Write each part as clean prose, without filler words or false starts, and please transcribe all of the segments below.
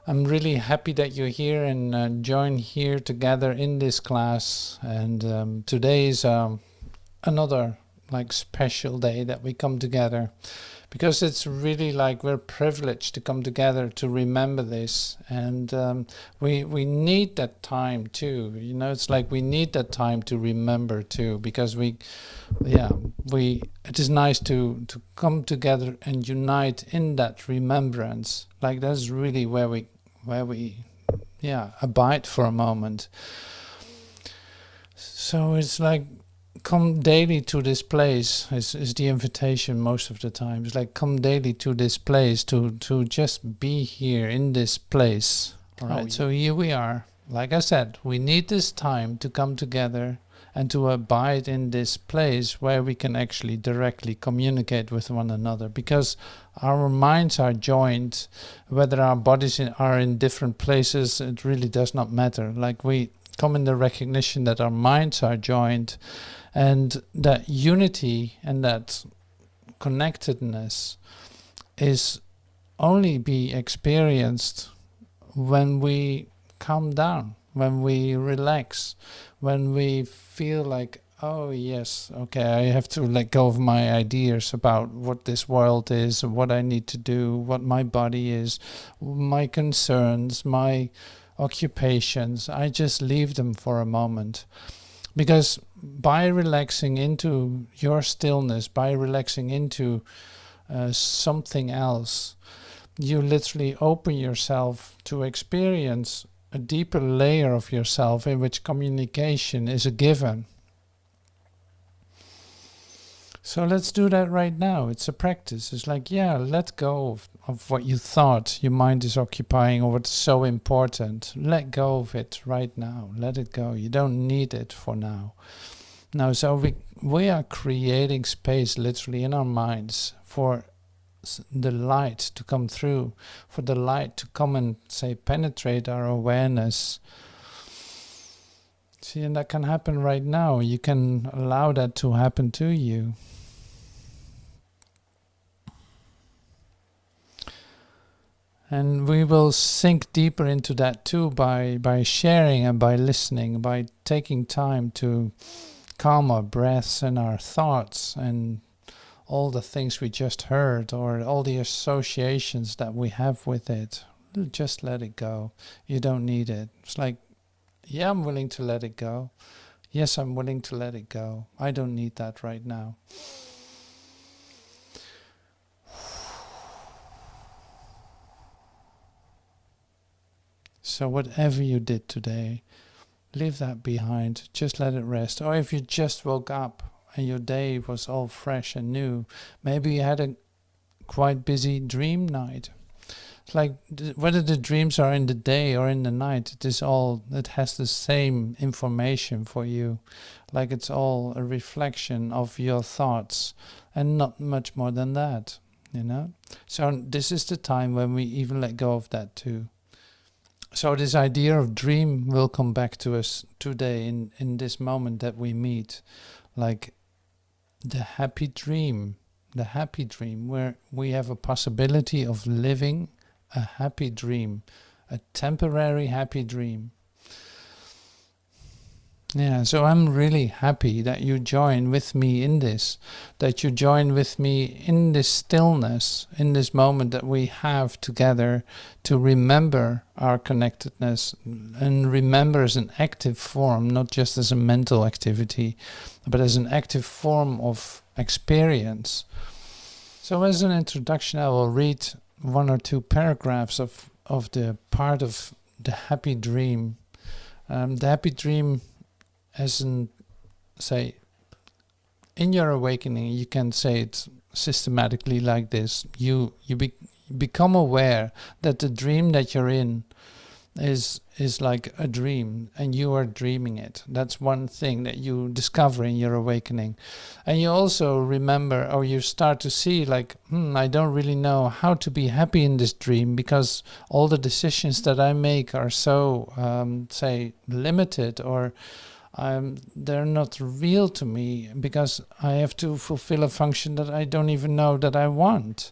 I'm really happy that you're here and join here together in this class. And today is another special day that we come together, because it's really we're privileged to come together to remember this, and we need that time too. It's like we need that time to remember too, because it is nice to come together and unite in that remembrance. That's really where we abide for a moment. So it's come daily to this place is the invitation most of the time. It's come daily to this place to just be here in this place. All right, so here we are. Like I said, we need this time to come together and to abide in this place where we can actually directly communicate with one another, because our minds are joined. Whether our bodies are in different places, it really does not matter. We come in the recognition that our minds are joined, and that unity and that connectedness is only be experienced when we calm down, when we relax, when we feel oh yes, okay, I have to let go of my ideas about what this world is, what I need to do, what my body is, my concerns, my occupations. I just leave them for a moment. Because by relaxing into your stillness, by relaxing into something else, you literally open yourself to experience a deeper layer of yourself in which communication is a given. So let's do that right now. It's a practice. It's let go of what you thought your mind is occupying or what's so important. Let go of it right now. Let it go. You don't need it for now. Now, so we are creating space literally in our minds for the light to come through, for the light to come and penetrate our awareness. See, and that can happen right now. You can allow that to happen to you. And we will sink deeper into that too by sharing and by listening, by taking time to calm our breaths and our thoughts and all the things we just heard, or all the associations that we have with it. Just let it go. You don't need it. It's yeah, I'm willing to let it go. Yes, I'm willing to let it go. I don't need that right now. So whatever you did today, leave that behind. Just let it rest. Or if you just woke up and your day was all fresh and new, maybe you had a quite busy dream night. It's whether the dreams are in the day or in the night, it has the same information for you. It's all a reflection of your thoughts and not much more than that, So this is the time when we even let go of that too. So this idea of dream will come back to us today in this moment that we meet. The happy dream where we have a possibility of living a happy dream, a temporary happy dream. Yeah, so I'm really happy that you join with me in this, that you join with me in this stillness, in this moment that we have together to remember our connectedness, and remember as an active form, not just as a mental activity, but as an active form of experience. So as an introduction, I will read one or two paragraphs of the part of the happy dream. The happy dream, as in, in your awakening, you can say it systematically like this. You become aware that the dream that you're in is like a dream, and you are dreaming it. That's one thing that you discover in your awakening. And you also remember, or you start to see I don't really know how to be happy in this dream, because all the decisions that I make are so, limited, or they're not real to me, because I have to fulfill a function that I don't even know that I want.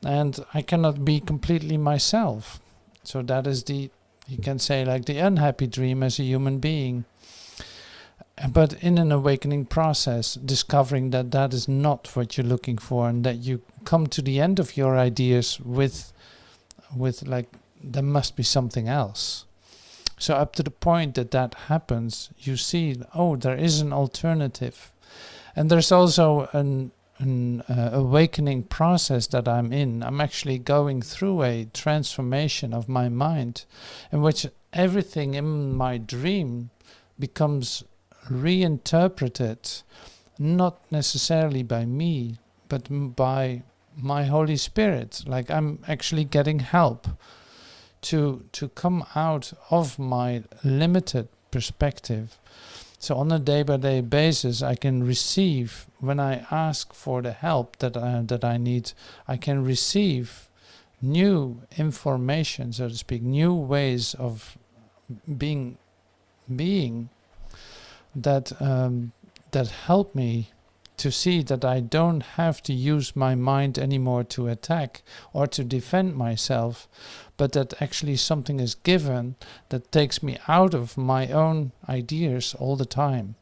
And I cannot be completely myself. So that is the, you can say, like the unhappy dream as a human being. But in an awakening process, discovering that that is not what you're looking for, and that you come to the end of your ideas with like, there must be something else. So up to the point that that happens, you see, oh, there is an alternative. And there's also an awakening process that I'm in. I'm actually going through a transformation of my mind, in which everything in my dream becomes reinterpreted, not necessarily by me, but by my Holy Spirit. Like, I'm actually getting help to come out of my limited perspective. So on a day-by-day basis, I can receive, when I ask for the help that I need, I can receive new information, so to speak, new ways of being that that help me to see that I don't have to use my mind anymore to attack or to defend myself, but that actually something is given that takes me out of my own ideas all the time.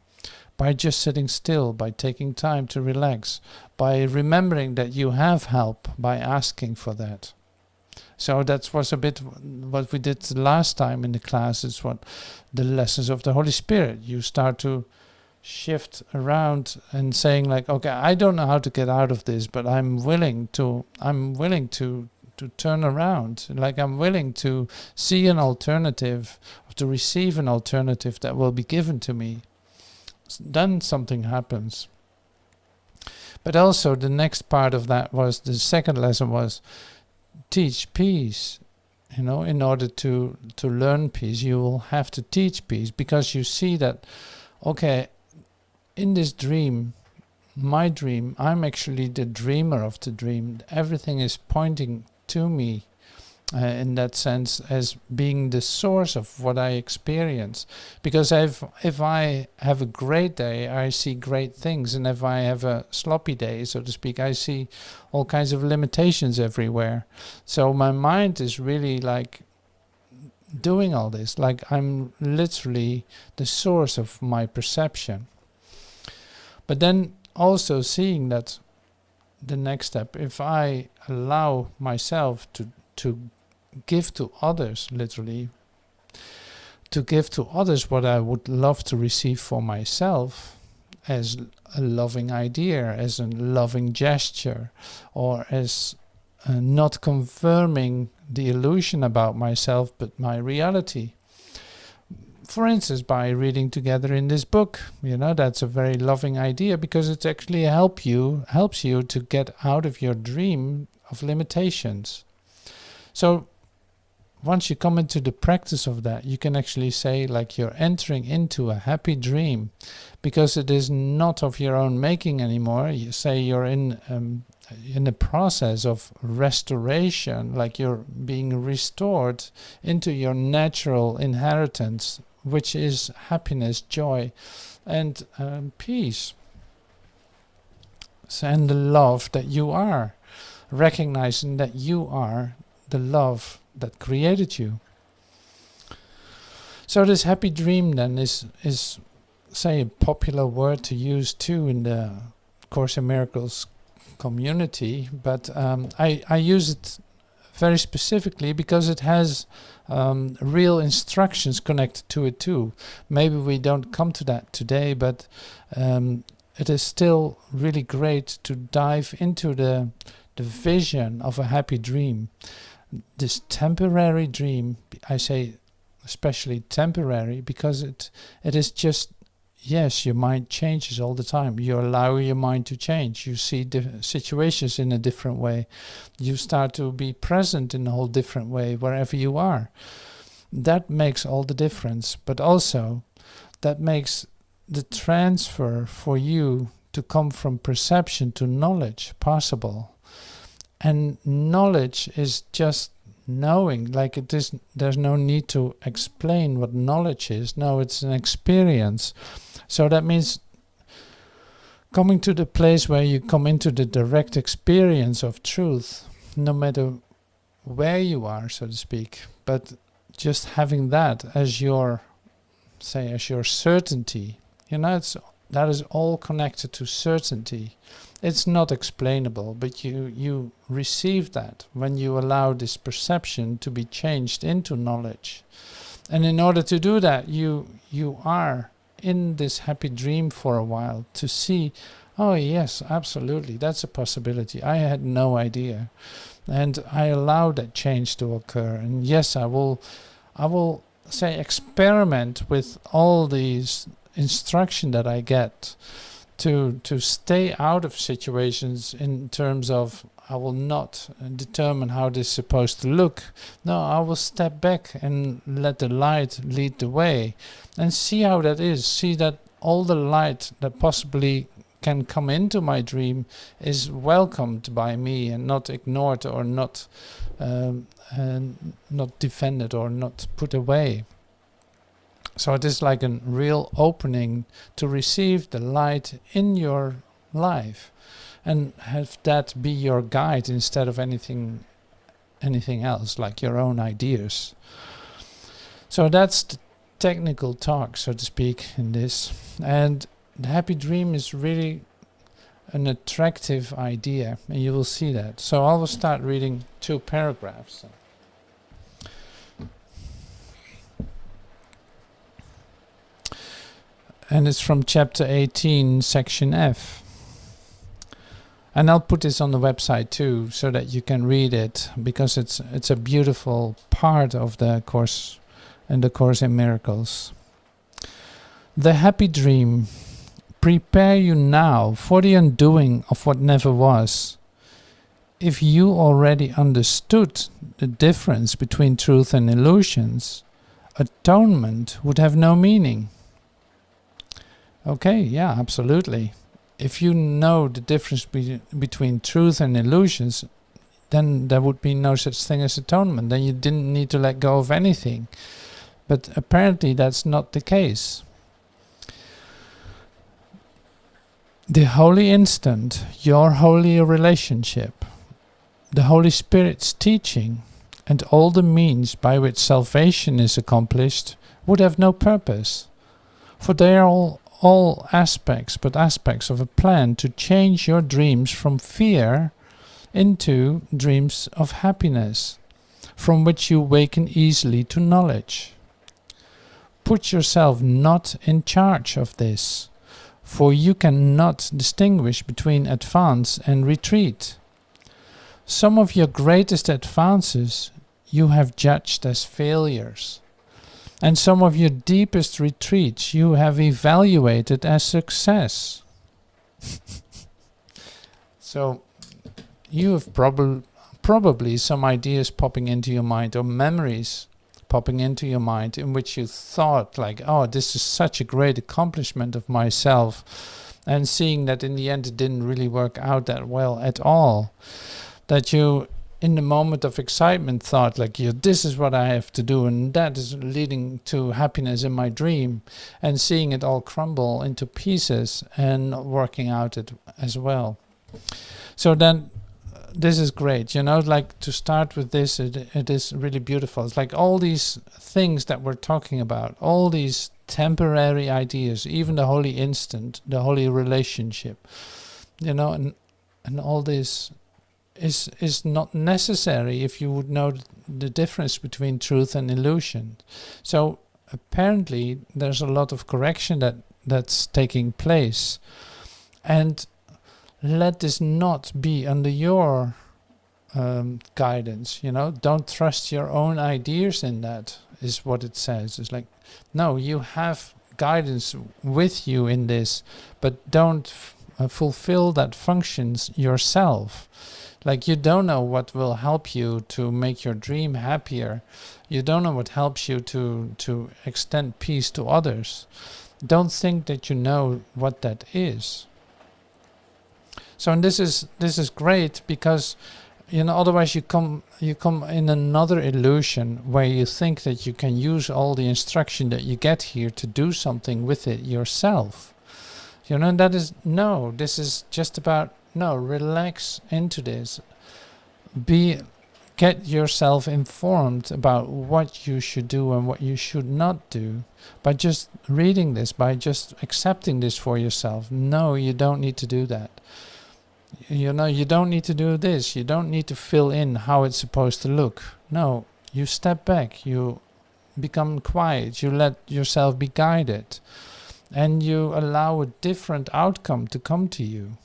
By just sitting still, by taking time to relax, by remembering that you have help, by asking for that. So that was a bit what we did last time in the class. It's what the lessons of the Holy Spirit. You start to shift around and saying like, okay, I don't know how to get out of this, but I'm willing to turn around. Like, I'm willing to see an alternative, to receive an alternative that will be given to me. Then something happens. But also the next part of that was, the second lesson was, teach peace. You know, in order to learn peace, you will have to teach peace, because you see that, okay, in this dream, my dream, I'm actually the dreamer of the dream. Everything is pointing to me in that sense as being the source of what I experience. Because if I have a great day, I see great things. And if I have a sloppy day, so to speak, I see all kinds of limitations everywhere. So my mind is really like doing all this. Like, I'm literally the source of my perception. But then also seeing that the next step, if I allow myself to give to others, literally, to give to others what I would love to receive for myself, as a loving idea, as a loving gesture, or as not confirming the illusion about myself, but my reality. For instance, by reading together in this book, you know, that's a very loving idea, because it actually helps you to get out of your dream of limitations. So once you come into the practice of that, you can actually say like you're entering into a happy dream, because it is not of your own making anymore. You say you're in a process of restoration, like you're being restored into your natural inheritance, which is happiness, joy, and peace. And the love that you are, recognizing that you are the love that created you. So this happy dream then is say a popular word to use too in the Course in Miracles community, but I use it very specifically because it has real instructions connected to it too. Maybe we don't come to that today, but it is still really great to dive into the vision of a happy dream. This temporary dream, I say especially temporary, because it is just, yes, your mind changes all the time. You allow your mind to change. You see situations in a different way. You start to be present in a whole different way wherever you are. That makes all the difference. But also, that makes the transfer for you to come from perception to knowledge possible. And knowledge is just knowing, like it is. There's no need to explain what knowledge is. No, it's an experience. So that means coming to the place where you come into the direct experience of truth, no matter where you are, so to speak. but just having that as your, say, as your certainty, you know, that is all connected to certainty. It's not explainable, but you receive that when you allow this perception to be changed into knowledge. And in order to do that, you are in this happy dream for a while to see, oh yes, absolutely, that's a possibility. I had no idea. And I allow that change to occur. And yes, I will say experiment with all these instruction that I get to stay out of situations in terms of I will not determine how this is supposed to look. No, I will step back and let the light lead the way and see how that is. See that all the light that possibly can come into my dream is welcomed by me and not ignored or not defended or not put away. So it is like a real opening to receive the light in your life and have that be your guide instead of anything else, like your own ideas. So that's the technical talk, so to speak, in this. And the happy dream is really an attractive idea, and you will see that. So I will start reading 2 paragraphs. And it's from chapter 18, section F. And I'll put this on the website too, so that you can read it, because it's a beautiful part of the Course, and the Course in Miracles. The happy dream. Prepare you now for the undoing of what never was. If you already understood the difference between truth and illusions, atonement would have no meaning. Okay, yeah, absolutely. If you know the difference between truth and illusions, then there would be no such thing as atonement. Then you didn't need to let go of anything. But apparently that's not the case. The holy instant, your holy relationship, the Holy Spirit's teaching, and all the means by which salvation is accomplished would have no purpose. For they are all aspects of a plan to change your dreams from fear into dreams of happiness, from which you waken easily to knowledge. Put yourself not in charge of this, for you cannot distinguish between advance and retreat. Some of your greatest advances you have judged as failures, and some of your deepest retreats you have evaluated as success. So you have probably some ideas popping into your mind, or memories popping into your mind, in which you thought like, oh, this is such a great accomplishment of myself, and seeing that in the end it didn't really work out that well at all. That you, in the moment of excitement, thought like, this is what I have to do, and that is leading to happiness in my dream, and seeing it all crumble into pieces and not working out it as well. So then this is great, like to start with this, it is really beautiful. It's like all these things that we're talking about, all these temporary ideas, even the holy instant, the holy relationship, and all this is not necessary if you would know the difference between truth and illusion. So apparently there's a lot of correction that's taking place, and let this not be under your guidance. Don't trust your own ideas in that, is what it says. It's like, no, you have guidance with you in this, but don't fulfill that functions yourself. Like, you don't know what will help you to make your dream happier. You don't know what helps you to extend peace to others. Don't think that you know what that is. So, and this is great, because otherwise you come in another illusion where you think that you can use all the instruction that you get here to do something with it yourself. And that is, no, this is just about, no, relax into this. Be get yourself informed about what you should do and what you should not do by just reading this, by just accepting this for yourself. No, you don't need to do that. You know, you don't need to do this. You don't need to fill in how it's supposed to look. No, you step back, you become quiet, you let yourself be guided, and you allow a different outcome to come to you.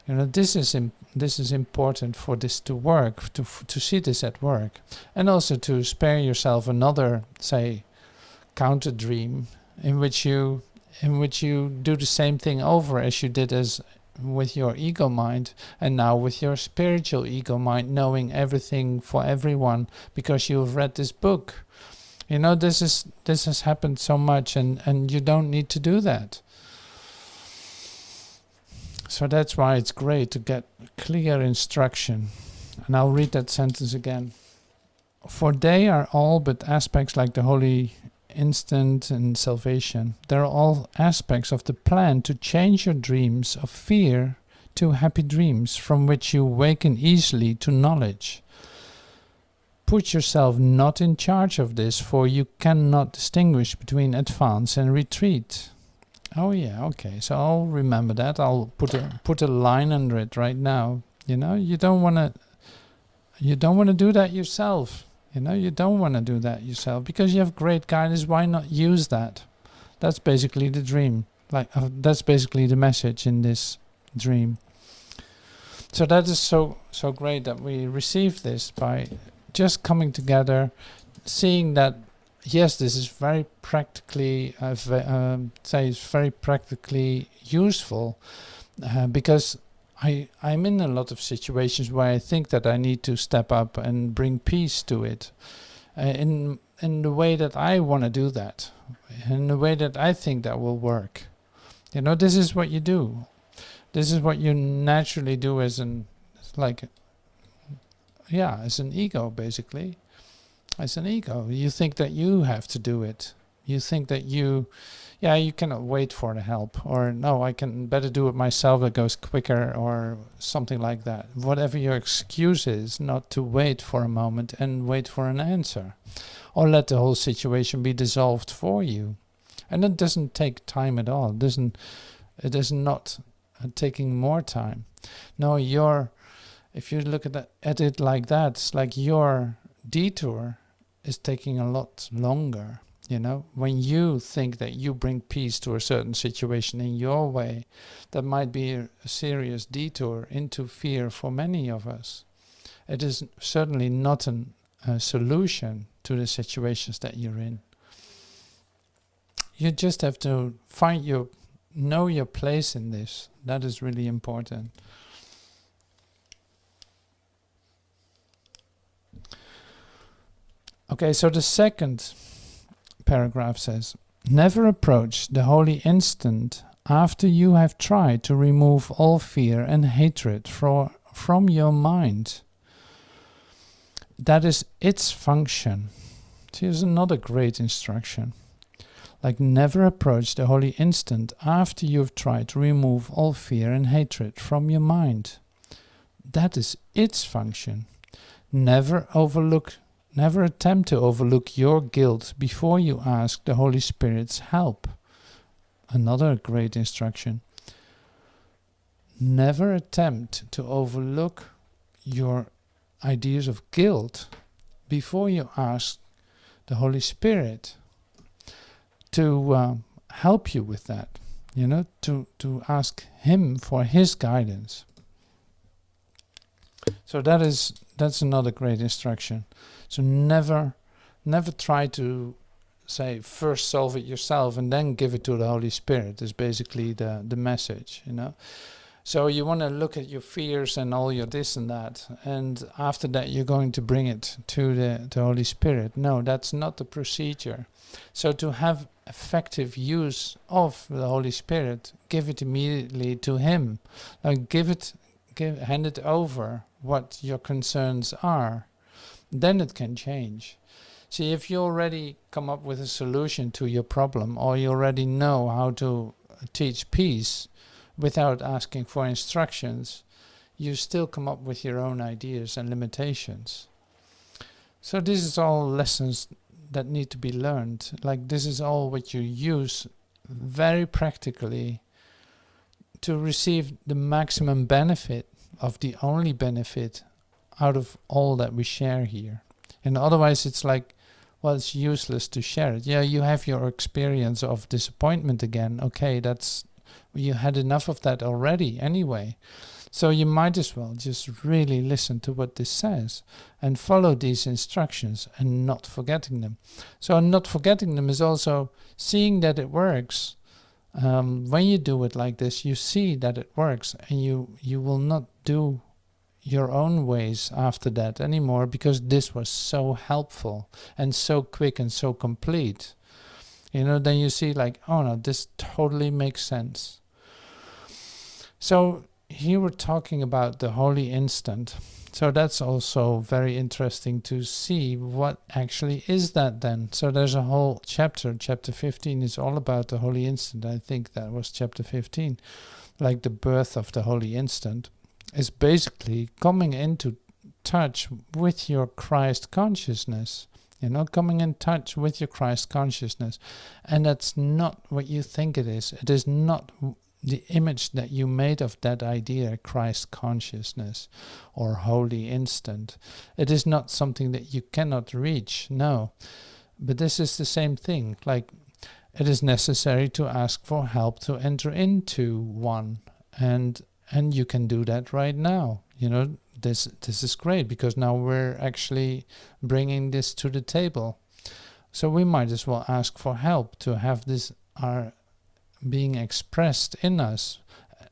You know, this is important for this to work, to see this at work, and also to spare yourself another, say, counter dream in which you do the same thing over as you did as with your ego mind, and now with your spiritual ego mind, knowing everything for everyone because you've read this book. You know, this has happened so much, and you don't need to do that. So that's why it's great to get clear instruction. And I'll read that sentence again. For they are all but aspects like the holy instant and salvation. They're all aspects of the plan to change your dreams of fear to happy dreams from which you awaken easily to knowledge. Put yourself not in charge of this, for you cannot distinguish between advance and retreat. Oh yeah, okay. So I'll remember that. I'll put a line under it right now. You know, you don't want to do that yourself. You know, you don't want to do that yourself because you have great guidance. Why not use that? That's basically the dream. That's basically the message in this dream. So that is so great that we receive this by just coming together, seeing that. Yes, this is very practically, it's very practically useful because I'm in a lot of situations where I think that I need to step up and bring peace to it in the way that I want to do that, in the way that I think that will work. You know, this is what you do. This is what you naturally do as an ego, basically. As an ego, you think that you have to do it. You think that you cannot wait for the help, or no, I can better do it myself, it goes quicker, or something like that. Whatever your excuse is, not to wait for a moment and wait for an answer, or let the whole situation be dissolved for you. And it doesn't take time at all. It is not taking more time. No, if you look at it like that, it's like your detour is taking a lot longer. You know, when you think that you bring peace to a certain situation in your way, that might be a serious detour into fear for many of us. It is certainly not a solution to the situations that you're in. You just have to know your place in this. That is really important. Okay, so the second paragraph says, never approach the holy instant after you have tried to remove all fear and hatred from your mind. That is its function. Here's another great instruction. Like, never approach the holy instant after you have tried to remove all fear and hatred from your mind. That is its function. Never attempt to overlook your guilt before you ask the Holy Spirit's help. Another great instruction. Never attempt to overlook your ideas of guilt before you ask the Holy Spirit to help you with that. You know, to ask Him for His guidance. So that's another great instruction. So never try to say first solve it yourself and then give it to the Holy Spirit is basically the message, you know. So you want to look at your fears and all your this and that, and after that you're going to bring it to the Holy Spirit. No, that's not the procedure. So to have effective use of the Holy Spirit, give it immediately to Him. Hand it over what your concerns are. Then it can change. See, if you already come up with a solution to your problem, or you already know how to teach peace without asking for instructions, you still come up with your own ideas and limitations. So this is all lessons that need to be learned. Like, this is all what you use very practically to receive the maximum benefit of the only benefit out of all that we share here. And otherwise it's like, well, it's useless to share it. Yeah, you have your experience of disappointment again. Okay, you had enough of that already anyway. So you might as well just really listen to what this says and follow these instructions and not forgetting them. So not forgetting them is also seeing that it works. When you do it like this, you see that it works, and you will not do your own ways after that anymore, because this was so helpful and so quick and so complete. Then you see like, oh no, this totally makes sense. So here we're talking about the holy instant. So that's also very interesting to see what actually is that then. So there's a whole chapter 15 is all about the holy instant. I think that was chapter 15. Like the birth of the holy instant is basically coming into touch with your Christ consciousness. Coming in touch with your Christ consciousness. And that's not what you think it is. It is not the image that you made of that idea, Christ consciousness or holy instant. It is not something that you cannot reach, no. But this is the same thing. Like, it is necessary to ask for help to enter into one. And you can do that right now. This is great, because now we're actually bringing this to the table. So we might as well ask for help to have this being expressed in us,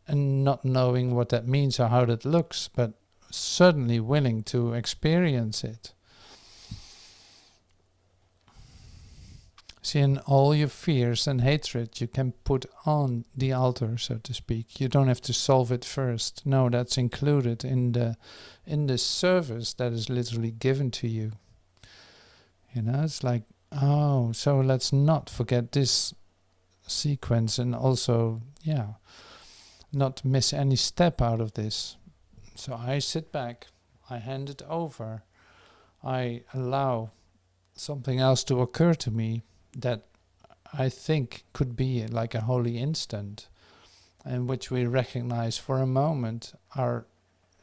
and not knowing what that means or how that looks, but certainly willing to experience it. See, in all your fears and hatred you can put on the altar, so to speak. You don't have to solve it first. No, that's included in the service that is literally given to you. It's like, oh, so let's not forget this sequence, and also, not miss any step out of this. So I sit back, I hand it over, I allow something else to occur to me that I think could be like a holy instant, in which we recognize for a moment our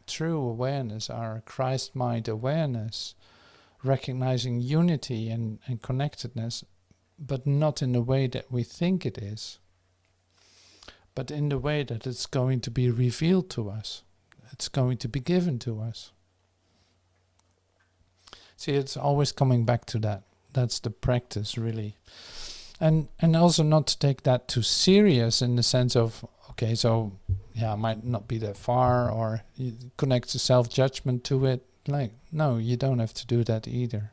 true awareness, our Christ mind awareness, recognizing unity and connectedness, but not in the way that we think it is, but in the way that it's going to be revealed to us. It's going to be given to us. See, it's always coming back to that. That's the practice, really. And also not to take that too serious, in the sense of, okay, so I might not be that far, or you connect the self-judgment to it. Like, no, you don't have to do that either.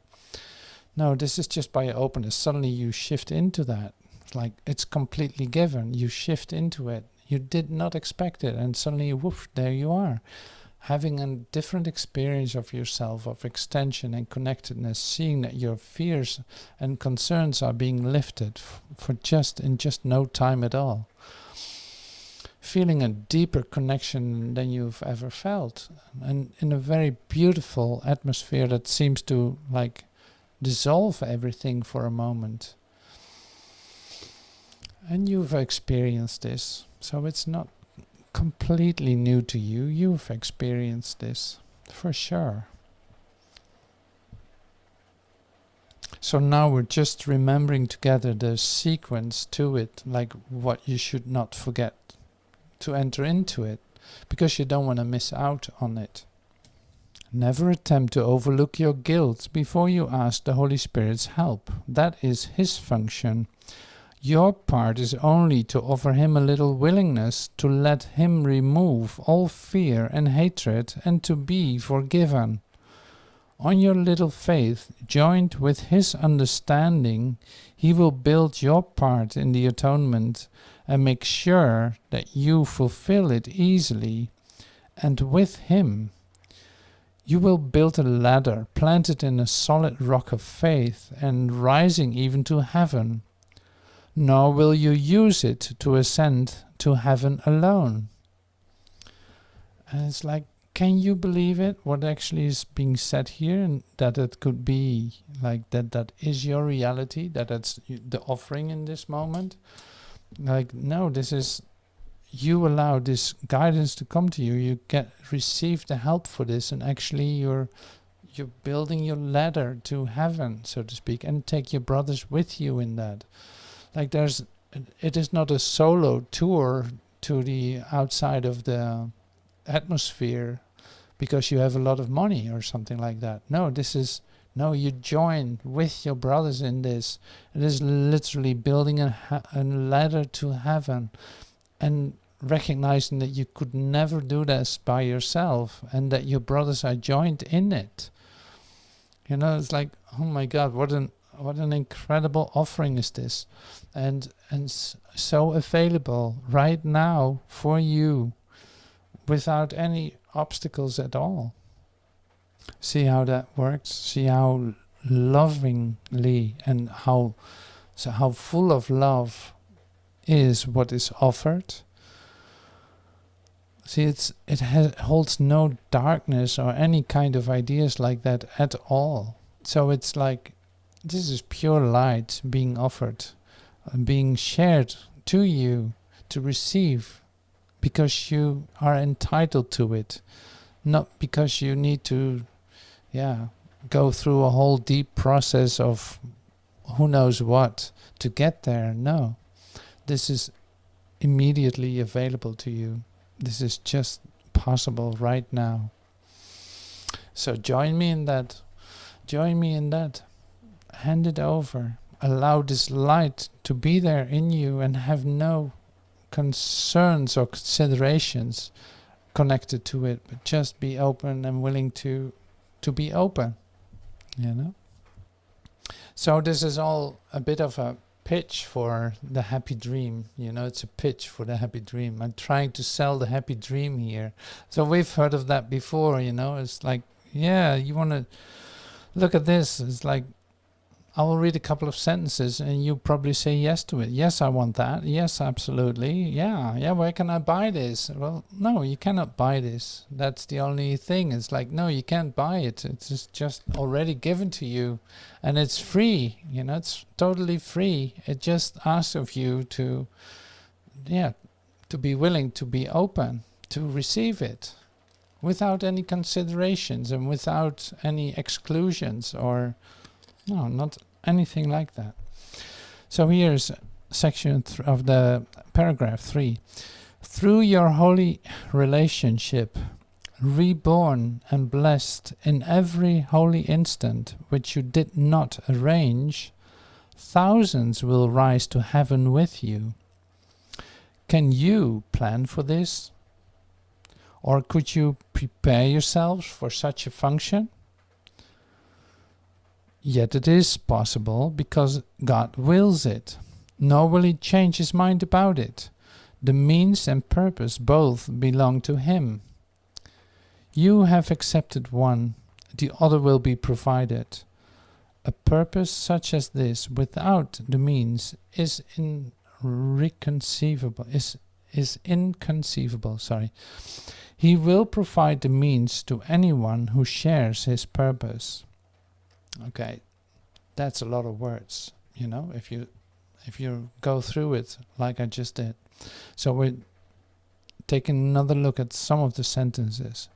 No, this is just by openness. Suddenly you shift into that. Like, it's completely given. You shift into it. You did not expect it, and suddenly, woof, there you are. Having a different experience of yourself, of extension and connectedness, seeing that your fears and concerns are being lifted in just no time at all. Feeling a deeper connection than you've ever felt, and in a very beautiful atmosphere that seems to like dissolve everything for a moment. And you've experienced this, so it's not completely new to you. You've experienced this for sure. So now we're just remembering together the sequence to it, like what you should not forget to enter into it, because you don't want to miss out on it. Never attempt to overlook your guilt before you ask the Holy Spirit's help. That is His function. Your part is only to offer Him a little willingness to let Him remove all fear and hatred and to be forgiven. On your little faith, joined with His understanding, He will build your part in the atonement and make sure that you fulfill it easily. And with Him, you will build a ladder planted in a solid rock of faith and rising even to heaven. Nor will you use it to ascend to heaven alone. And it's like, can you believe it? What actually is being said here, and that it could be like that. That is your reality. That's the offering in this moment. Like, no, this is, you allow this guidance to come to you. You receive the help for this, and actually you're building your ladder to heaven, so to speak, and take your brothers with you in that. Like, it is not a solo tour to the outside of the atmosphere because you have a lot of money or something like that. No, you join with your brothers in this. It is literally building a ladder to heaven, and recognizing that you could never do this by yourself, and that your brothers are joined in it. It's like, oh my God, what an incredible offering is this, and so available right now for you, without any obstacles at all. See how that works? See how lovingly and how full of love is what is offered. See, it holds no darkness or any kind of ideas like that at all. So it's like, this is pure light being offered, being shared to you to receive, because you are entitled to it, not because you need to go through a whole deep process of who knows what to get there. No, this is immediately available to you. This is just possible right now. So join me in that. Join me in that. Hand it over. Allow this light to be there in you, and have no concerns or considerations connected to it, but just be open and willing to be open. So this is all a bit of a pitch for the happy dream. It's a pitch for the happy dream. I'm trying to sell the happy dream here. So we've heard of that before. It's like, you want to look at this. It's like, I will read a couple of sentences and you probably say yes to it. Yes, I want that. Yes, absolutely. Yeah, where can I buy this? Well, no, you cannot buy this. That's the only thing. It's like, no, you can't buy it. It's just already given to you, and it's free. It's totally free. It just asks of you to be willing to be open to receive it, without any considerations and without any exclusions or no, not anything like that. So here's section of the paragraph 3. Through your holy relationship, reborn and blessed in every holy instant which you did not arrange, thousands will rise to heaven with you. Can you plan for this? Or could you prepare yourselves for such a function? Yet it is possible, because God wills it, nor will he change his mind about it. The means and purpose both belong to him. You have accepted one, the other will be provided. A purpose such as this without the means is inconceivable. He will provide the means to anyone who shares his purpose. Okay, that's a lot of words, if you go through it like I just did. So we're taking another look at some of the sentences.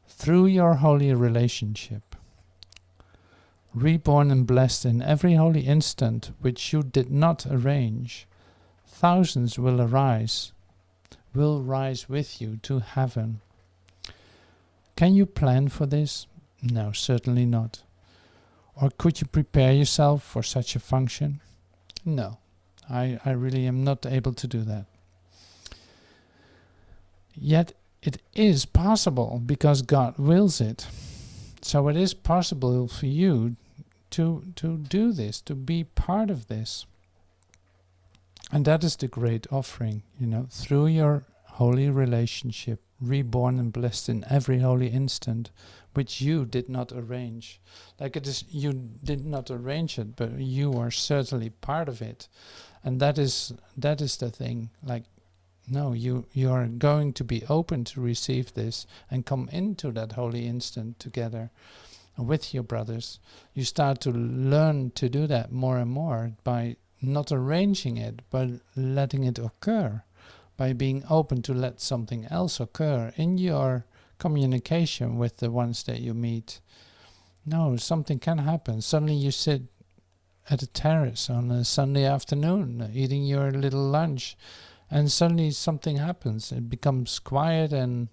Through your holy relationship, reborn and blessed in every holy instant which you did not arrange, thousands will rise with you to heaven. Can you plan for this? No, certainly not. Or could you prepare yourself for such a function? No, I really am not able to do that. Yet it is possible, because God wills it. So it is possible for you to do this, to be part of this. And that is the great offering, through your holy relationship, reborn and blessed in every holy instant, which you did not arrange. Like, it is, you did not arrange it, but you are certainly part of it. And that is the thing. Like, No, you are going to be open to receive this and come into that holy instant together with your brothers. You start to learn to do that more and more by not arranging it, but letting it occur, by being open to let something else occur in your communication with the ones that you meet. No, something can happen. Suddenly you sit at a terrace on a Sunday afternoon, eating your little lunch, and suddenly something happens. It becomes quiet and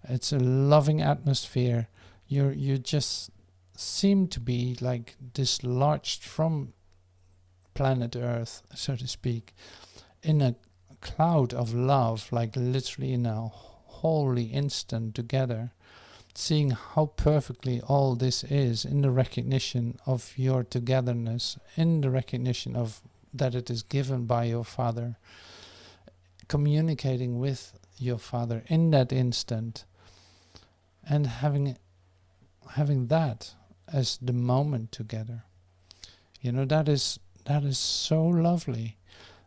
it's a loving atmosphere. You just seem to be like dislodged from planet Earth, so to speak, in a cloud of love, like literally in a holy instant together, seeing how perfectly all this is in the recognition of your togetherness, in the recognition of that it is given by your Father, communicating with your Father in that instant, and having that as the moment together. That is so lovely,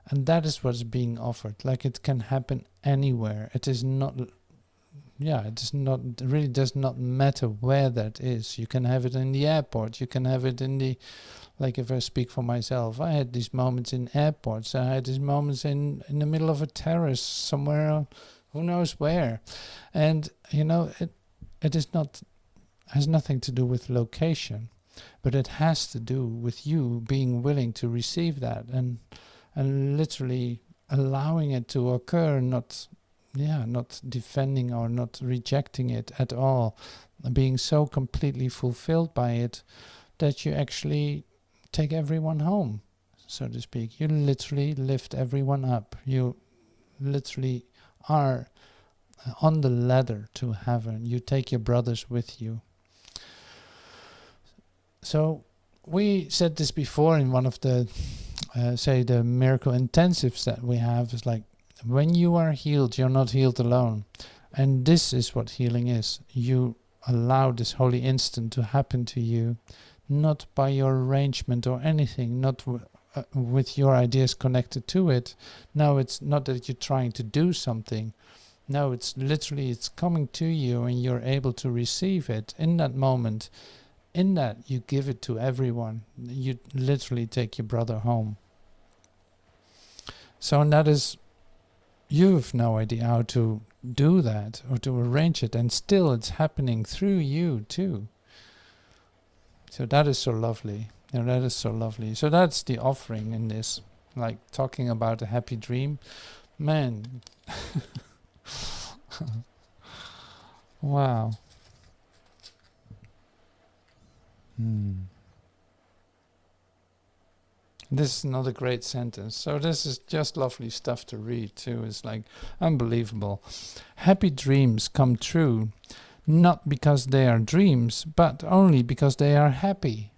and that is what's being offered. Like, it can happen anywhere. It is not, it really does not matter where that is. You can have it in the airport, you can have it in the, like, if I speak for myself, I had these moments in airports, I had these moments in the middle of a terrace somewhere, who knows where. And it is not, has nothing to do with location, but it has to do with you being willing to receive that and literally allowing it to occur, not defending or not rejecting it at all, being so completely fulfilled by it that you actually take everyone home, so to speak. You literally lift everyone up. You literally are on the ladder to heaven. You take your brothers with you. So we said this before in one of the the miracle intensives that we have. Is like, when you are healed, you're not healed alone. And this is what healing is. You allow this holy instant to happen to you, not by your arrangement or anything, not with your ideas connected to it. No, it's not that you're trying to do something. No, it's literally, it's coming to you and you're able to receive it in that moment. In that, you give it to everyone. You literally take your brother home. So, and that is, you've no idea how to do that or to arrange it, and still it's happening through you too. So that is so lovely. That is so lovely. So that's the offering in this, like talking about a happy dream. Man. Wow. This is another great sentence. So this is just lovely stuff to read too. It's like unbelievable. Happy dreams come true, not because they are dreams, but only because they are happy.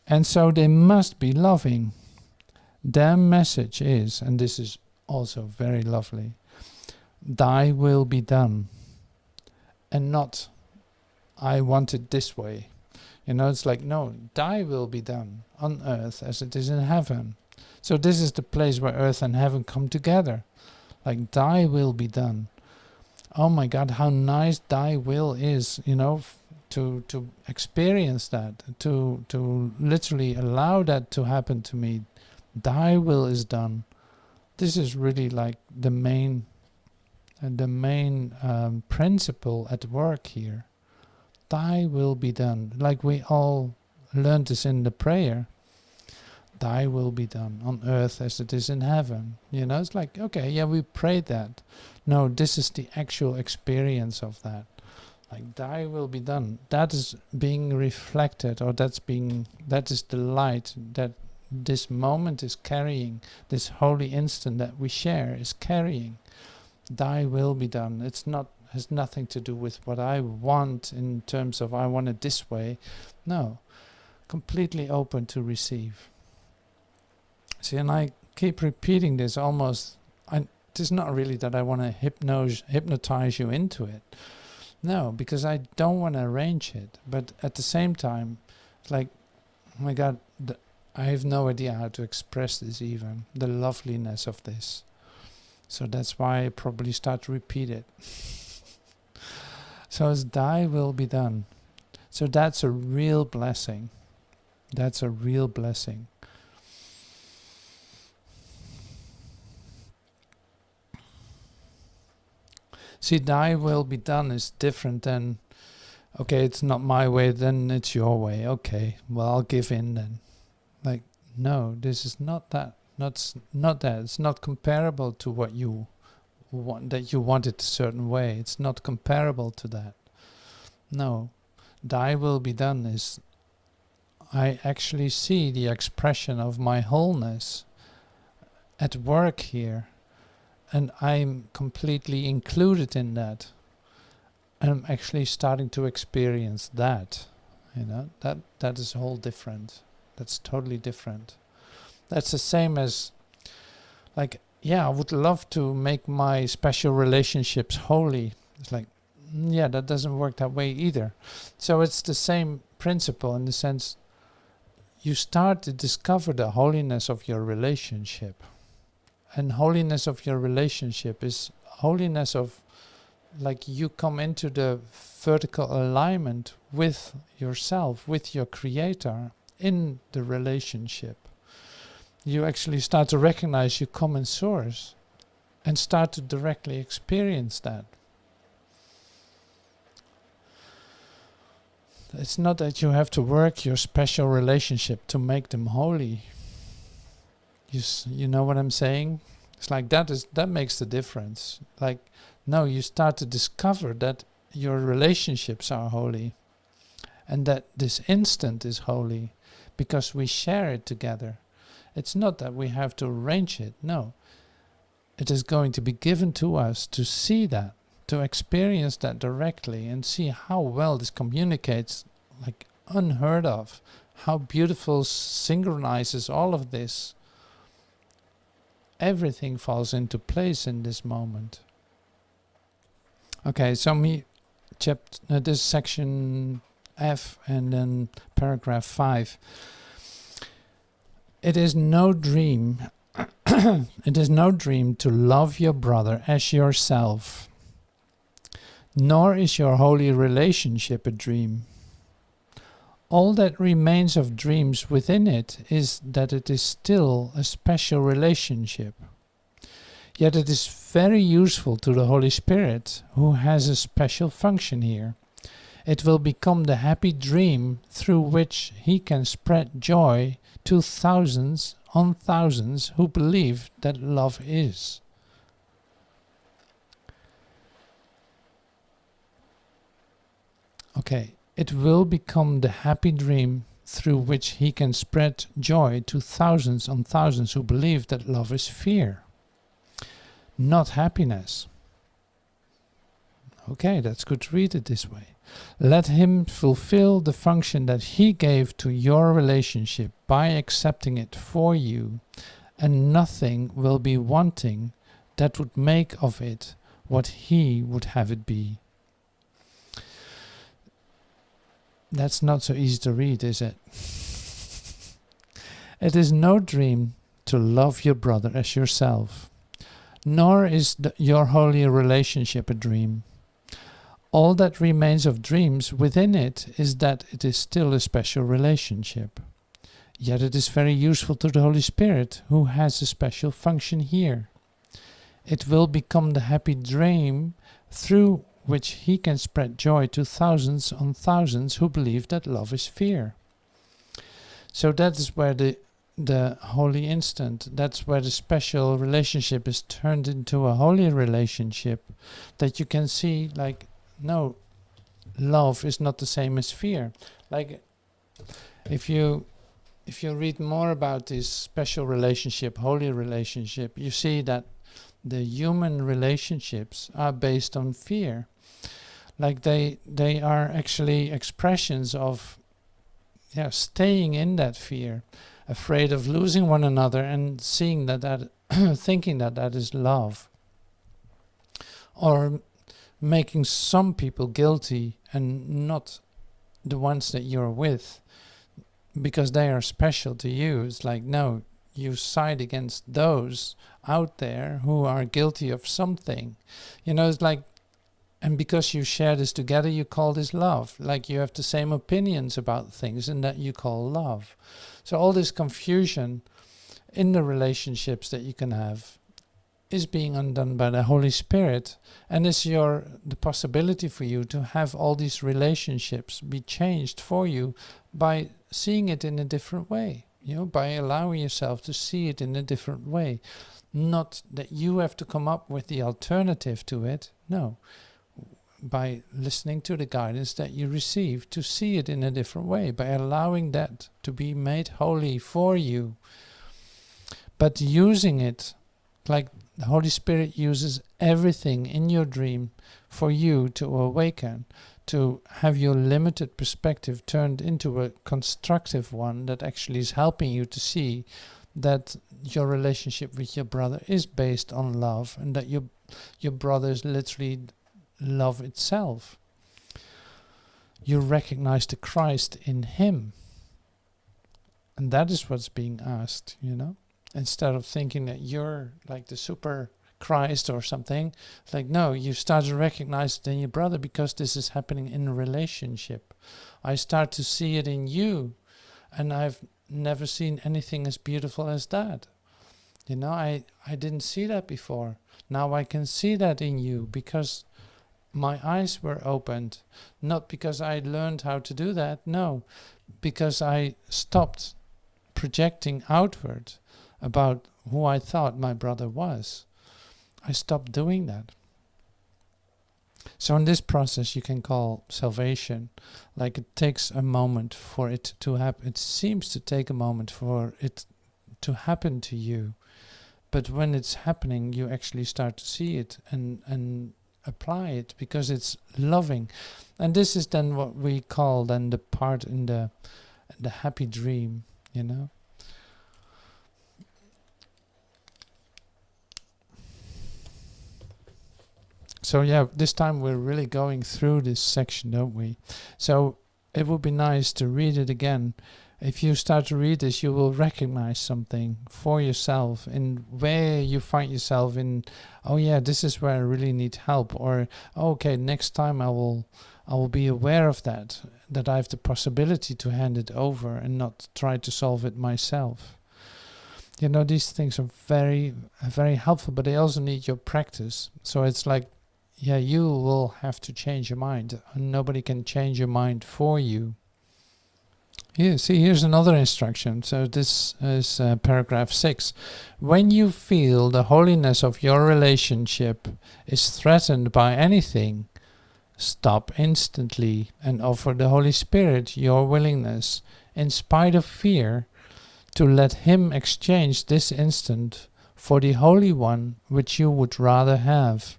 And so they must be loving. Their message is, and this is also very lovely, thy will be done. And not, I want it this way. It's like, no, thy will be done on earth as it is in heaven. So this is the place where earth and heaven come together. Like, thy will be done. Oh my God, how nice thy will is, to experience that, to literally allow that to happen to me. Thy will is done. This is really like the main principle at work here. Thy will be done. Like we all learned this in the prayer. Thy will be done on earth as it is in heaven. It's like, okay, yeah, we prayed that. No, this is the actual experience of that. Like, thy will be done. That is being reflected, or that is the light that this moment is carrying. This holy instant that we share is carrying. Thy will be done. It's not, has nothing to do with what I want in terms of I want it this way. No, completely open to receive. See, and I keep repeating this almost. It is not really that I want to hypnotize you into it. No, because I don't want to arrange it. But at the same time, it's like, oh my God, I have no idea how to express this even. The loveliness of this. So that's why I probably start to repeat it. So as thy will be done. So that's a real blessing. That's a real blessing. See, thy will be done is different than, okay, it's not my way, then it's your way. Okay, well, I'll give in then. Like, no, this is not that. Not that. It's not comparable to what you want, that you want it a certain way. It's not comparable to that. No, thy will be done is, I actually see the expression of my wholeness at work here. And I'm completely included in that. And I'm actually starting to experience that. You know, that is whole different. That's totally different. That's the same as, like, yeah, I would love to make my special relationships holy. It's like, yeah, that doesn't work that way either. So it's the same principle in the sense, you start to discover the holiness of your relationship. And holiness of your relationship is holiness of, like, you come into the vertical alignment with yourself, with your creator in the relationship. You actually start to recognize your common source and start to directly experience that. It's not that you have to work your special relationship to make them holy. You know what I'm saying? It's like that makes the difference. Like, no, you start to discover that your relationships are holy and that this instant is holy because we share it together. It's not that we have to arrange it. No, it is going to be given to us to see that, to experience that directly and see how well this communicates, like unheard of, how beautiful synchronizes all of this. Everything falls into place in this moment. Okay, so this section F and then paragraph 5. It is no dream. It is no dream to love your brother as yourself, nor is your holy relationship a dream. All that remains of dreams within it is that it is still a special relationship. Yet it is very useful to the Holy Spirit, who has a special function here. It will become the happy dream through which he can spread joy to thousands on thousands who believe that love is. Okay. It will become the happy dream through which he can spread joy to thousands on thousands who believe that love is fear, not happiness. Okay, that's good to read it this way. Let him fulfill the function that he gave to your relationship by accepting it for you, and nothing will be wanting that would make of it what he would have it be. That's not so easy to read, is it? It is no dream to love your brother as yourself, nor is your holy relationship a dream. All that remains of dreams within it is that it is still a special relationship. Yet it is very useful to the Holy Spirit, who has a special function here. It will become the happy dream through which he can spread joy to thousands on thousands who believe that love is fear. So that is where the holy instant, that's where the special relationship is turned into a holy relationship, that you can see, like, no, love is not the same as fear. Like, if you read more about this special relationship, holy relationship, you see that the human relationships are based on fear. Like they are actually expressions of staying in that fear, afraid of losing one another and seeing that thinking that is love. Or making some people guilty and not the ones that you're with because they are special to you. It's like, no, you side against those out there who are guilty of something. You know, it's like, and because you share this together, you call this love. Like you have the same opinions about things, and that you call love. So all this confusion in the relationships that you can have is being undone by the Holy Spirit, and is the possibility for you to have all these relationships be changed for you by seeing it in a different way, you know, by allowing yourself to see it in a different way. Not that you have to come up with the alternative to it, no. By listening to the guidance that you receive to see it in a different way, by allowing that to be made holy for you, but using it like the Holy Spirit uses everything in your dream for you to awaken, to have your limited perspective turned into a constructive one that actually is helping you to see that your relationship with your brother is based on love, and that your brother is literally love itself. You recognize the Christ in him, and that is what's being asked, you know. Instead of thinking that you're like the super Christ or something, it's like, no, you start to recognize it in your brother because this is happening in a relationship. I start to see it in you, and I've never seen anything as beautiful as that. You know, I didn't see that before. Now I can see that in you because my eyes were opened. Not because I learned how to do that, no, because I stopped projecting outward about who I thought my brother was. I stopped doing that. So in this process you can call salvation, like it takes a moment for it to happen. It seems to take a moment for it to happen to you. But when it's happening, you actually start to see it and apply it because it's loving. And this is then what we call then the part in the happy dream, you know. So yeah, this time we're really going through this section, don't we? So it would be nice to read it again. If you start to read this, you will recognize something for yourself in where you find yourself in, oh yeah, this is where I really need help, or okay, next time I will be aware of that I have the possibility to hand it over and not try to solve it myself. You know, these things are very, very helpful, but they also need your practice. So it's like, yeah, you will have to change your mind. Nobody can change your mind for you. Here, see, here's another instruction. So this is paragraph 6. When you feel the holiness of your relationship is threatened by anything, stop instantly and offer the Holy Spirit your willingness, in spite of fear, to let him exchange this instant for the Holy One which you would rather have.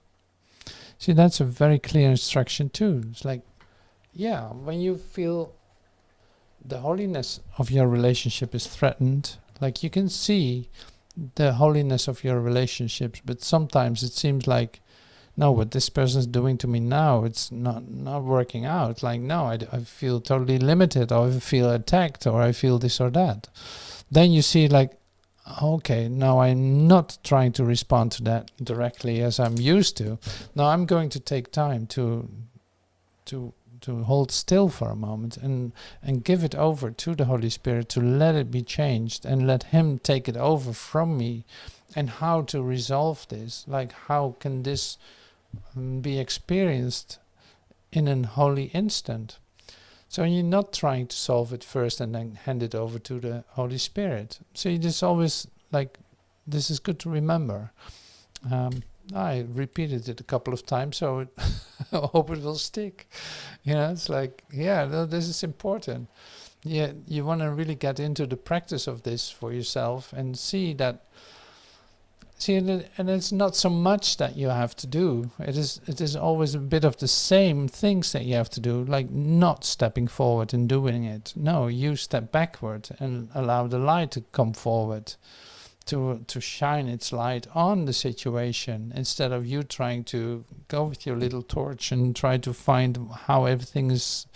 See, that's a very clear instruction too. It's like, yeah, when you feel the holiness of your relationship is threatened, like you can see the holiness of your relationships, but sometimes it seems like, no, what this person is doing to me now, it's not working out. Like, no, I feel totally limited, or I feel attacked, or I feel this or that. Then you see like, okay, now I'm not trying to respond to that directly as I'm used to. Now I'm going to take time to hold still for a moment and give it over to the Holy Spirit, to let it be changed and let him take it over from me. And how to resolve this, like how can this be experienced in an holy instant? So you're not trying to solve it first and then hand it over to the Holy Spirit. So you just always, like, this is good to remember. I repeated it a couple of times, so I hope it will stick. You know, it's like, yeah, no, this is important. Yeah, you want to really get into the practice of this for yourself and see that. See, and it's not so much that you have to do. It is always a bit of the same things that you have to do, like not stepping forward and doing it. No, you step backward and allow the light to come forward, to shine its light on the situation, instead of you trying to go with your little torch and try to find how everything is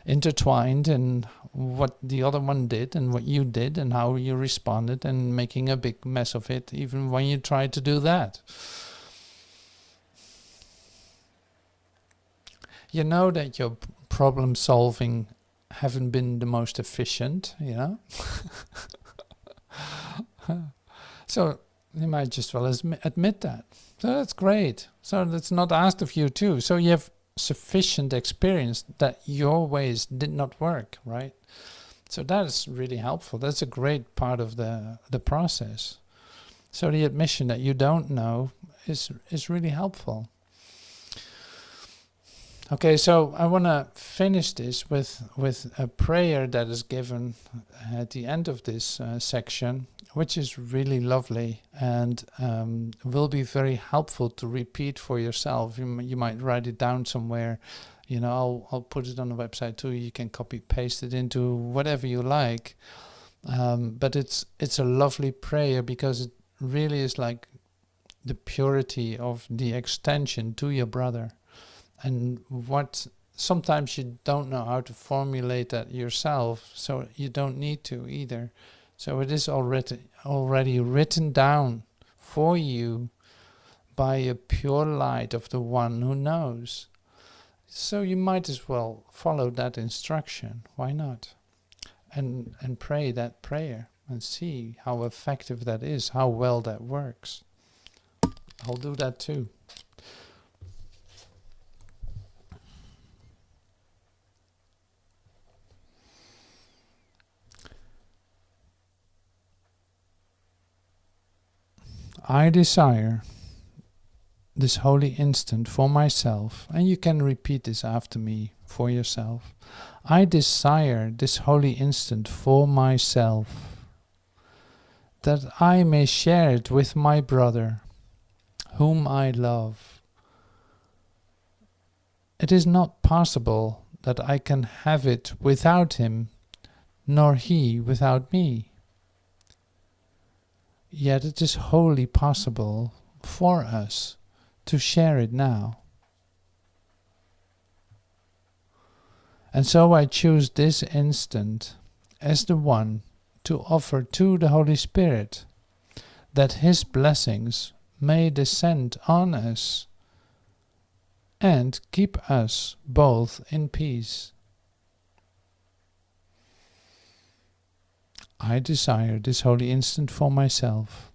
intertwined in what the other one did and what you did and how you responded, and making a big mess of it even when you try to do that. You know that your problem solving haven't been the most efficient, you know? So you might just well admit that. So that's great. So that's not asked of you too. So you have sufficient experience that your ways did not work, right? So that is really helpful. That's a great part of the process. So the admission that you don't know is really helpful. Okay, so I want to finish this with a prayer that is given at the end of this section, which is really lovely and will be very helpful to repeat for yourself. You might write it down somewhere. You know, I'll put it on the website too. You can copy paste it into whatever you like. But it's a lovely prayer because it really is like the purity of the extension to your brother. And what sometimes you don't know how to formulate that yourself, so you don't need to either. So it is already written down for you by a pure light of the one who knows. So you might as well follow that instruction. Why not? And pray that prayer and see how effective that is, how well that works. I'll do that too. I desire this holy instant for myself, and you can repeat this after me for yourself. I desire this holy instant for myself, that I may share it with my brother, whom I love. It is not possible that I can have it without him, nor he without me. Yet it is wholly possible for us to share it now. And so I choose this instant as the one to offer to the Holy Spirit, that his blessings may descend on us and keep us both in peace. I desire this holy instant for myself,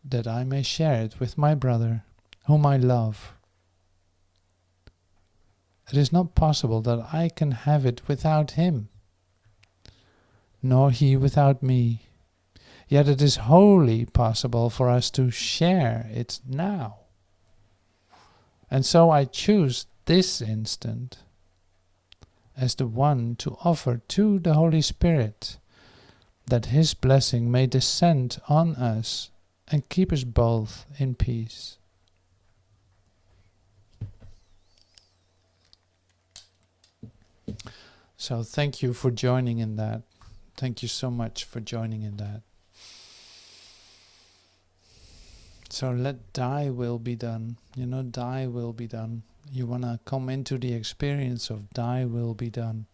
that I may share it with my brother, whom I love. It is not possible that I can have it without him, nor he without me. Yet it is wholly possible for us to share it now. And so I choose this instant as the one to offer to the Holy Spirit, that his blessing may descend on us and keep us both in peace. So thank you for joining in that. Thank you so much for joining in that. So let thy will be done. You know, thy will be done. You want to come into the experience of thy will be done.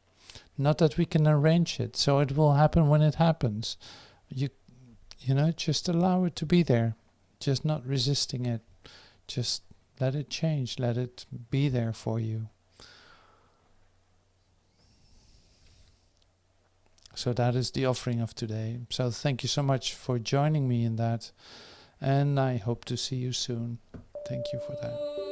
Not that we can arrange it, so it will happen when it happens. You know, just allow it to be there. Just not resisting it. Just let it change. Let it be there for you. So that is the offering of today. So thank you so much for joining me in that. And I hope to see you soon. Thank you for that.